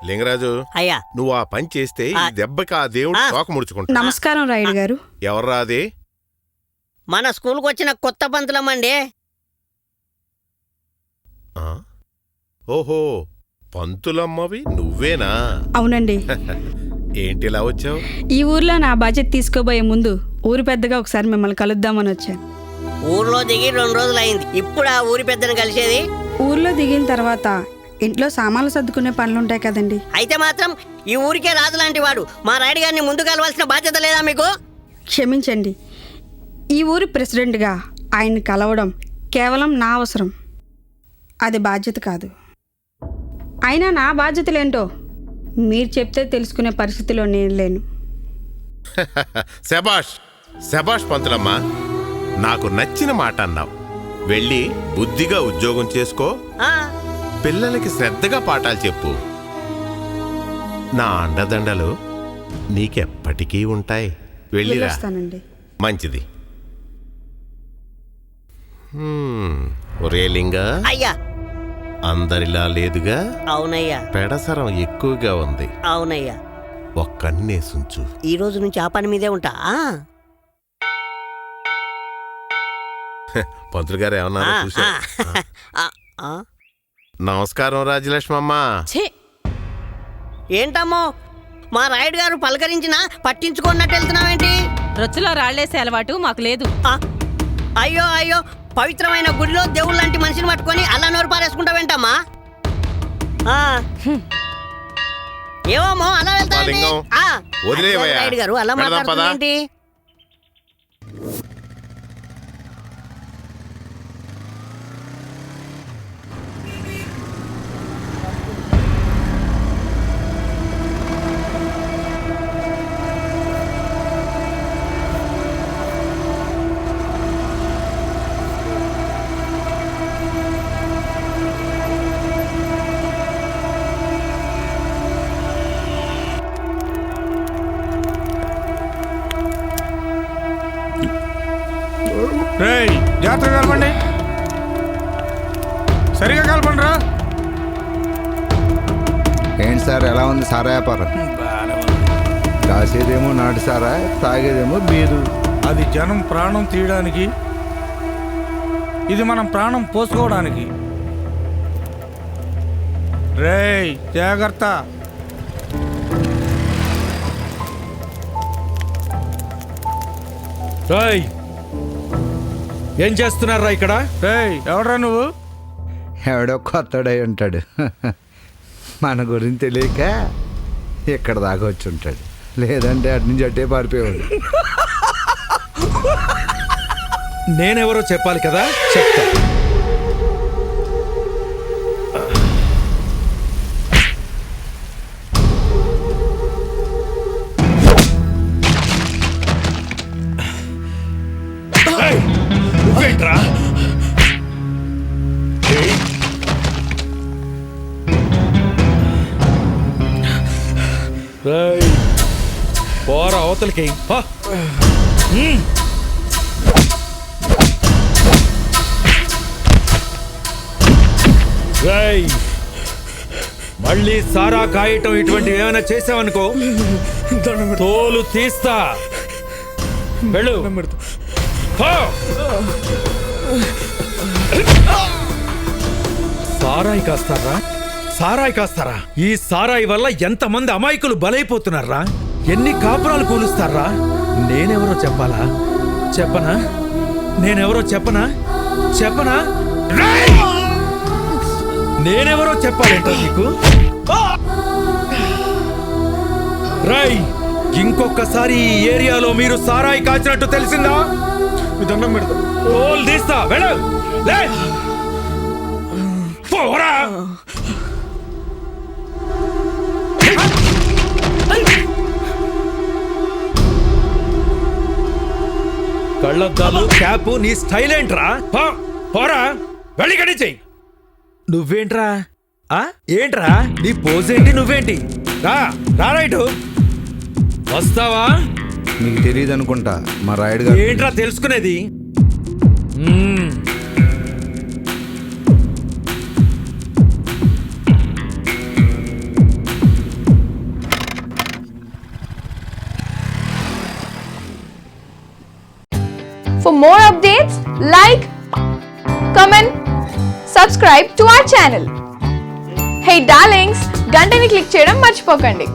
లింగరాజు అయ్యా నువ్వు ఆ పని చేస్తే ఈ దెబ్బకి ఆ దేవుడు తోక ముడుచుకుంటా. నమస్కారం రాయుడు గారు. ఎవర్రా అది? మన స్కూల్కి వచ్చిన కొత్త పంతులమ్మండి. ఓహో, పంతులమ్మవి నువ్వేనా? అవునండి. ఏంటిలా వచ్చావు? ఈ ఊర్లో నా బాధ్యత తీసుకోబోయే ముందు ఊరు పెద్దగా ఒకసారి మిమ్మల్ని కలుద్దామని వచ్చాను. ఊర్లో దిగి 2 రోజులు అయింది. ఇప్పుడు ఆ ఊరి పెద్దను కలిసేది? ఊర్లో దిగిన తర్వాత ఇంట్లో సామాన్లు సర్దుకునే పనులుంటాయి కదండి. అయితే మాత్రం ఈ ఊరికే రాజు లాంటి వాడు మా రాయుడు గారిని ముందు కలవాల్సిన బాధ్యత లేదా మీకు? క్షమించండి, ఈ ఊరి ప్రెసిడెంట్గా ఆయన్ని కలవడం కేవలం నా అవసరం, అది బాధ్యత కాదు. అయినా నా బాధ్యతలేంటో మీరు చెప్తే తెలుసుకునే పరిస్థితిలో నేను లేను. శబాష్ శబాష్ పంతులమ్మ, నాకు నచ్చిన మాట అన్నావు. వెళ్ళి బుద్ధిగా ఉద్యోగం చేసుకో, పిల్లలకి శ్రద్ధగా పాఠాలు చెప్పు. నా అండదండలు నీకెప్పటికీ ఉంటాయి. వెళ్ళిరా. వెళ్ళొస్తానండి. మంచిది. ఒరే లింగ, అయ్యా. అందరిలా లేదుగా? అవునయ్యా. పెడసరం ఎక్కువగా ఉంది. అవునయ్యా. ఒక్కన్నేసుంచు. ఈ రోజు నుంచి ఆ పని మీదే ఉంటా. పంతులు గారు ఏమన్నారో చూసా. నమస్కారం రాజలక్ష్మమ్మ. ఏంటమ్మో మా రాయుడు గారు పలకరించినా పట్టించుకున్నట్టు వెళ్తున్నావేంటి? రొచ్చులో రాళ్లేసే అలవాటు మాకు లేదు. అయ్యో అయ్యో, పవిత్రమైన గుడిలో దేవుళ్ళ లాంటి మనిషిని పట్టుకొని అలా నోరు పారేసుకుంటావేంటమ్మా? ఏమో అలా వెళ్తావేంటి? రాయుడు గారు అలా మాట్లాడుతుందేంటి? జాగ్రత్తగా కలపండి, సరిగా కలపండి రా. ఏంటి సార్, ఎలా ఉంది సారా వ్యాపారం? కాసేదేమో నాటి సారా, తాగేదేమో బీరు. అది జనం ప్రాణం తీయడానికి, ఇది మనం ప్రాణం పోసుకోవడానికి. రేయ్ జాగ్రత్త. రేయ్, ఏం చేస్తున్నారా ఇక్కడ? రేయ్ ఎవడ్రా నువ్వు? ఎవడో కొత్తడై ఉంటాడు, మన గురించి తెలియక ఇక్కడ దాకా వచ్చి ఉంటాడు. లేదంటే అటు నుంచి అట్టే పారిపోయాడు. నేనెవరో చెప్పాలి కదా, చెప్తా. నువ్వేంట్రా? పోరా అవతలికి. మళ్ళీ సారా కాయటం ఇటువంటివి ఏమైనా చేసావనుకో తోలు తీస్తా. వెళ్ళు. సారాయి కాస్తారా? సారాయి కాస్తారా? ఈ సారాయి వల్ల ఎంతమంది అమాయకులు బలైపోతున్నారా? ఎన్ని కాపురాలు కూలుస్తారా? నేనెవరో చెప్పాలా? చెప్పనా? నేనెవరో చెప్పనా? చెప్పనా? నేనెవరో చెప్పాలేంటో నీకు? రై, ఇంకొకసారి ఈ ఏరియాలో మీరు సారాయి కాచినట్టు తెలిసిందా? దండం పెడతా. తోలు తీస్తా. వెళ్ళు. లే. పోరా. కళ్ళద్దాలు, క్యాప్, నీ స్టైల్ ఏంట్రా? పోరా, వెళ్ళి గడిచేయి. నువ్వేంట్రా? ఏంట్రా నీ పోజేంటి? నువ్వేంటి? రా రైటు. వస్తావా? మీకు తెలియదు అనుకుంటా మా రాయుడు గారు. ఏంట్రా తెలుసుకునేది? For more updates, like, comment, subscribe to our channel. Hey darlings, గంటని click చేయడం మర్చిపోకండి.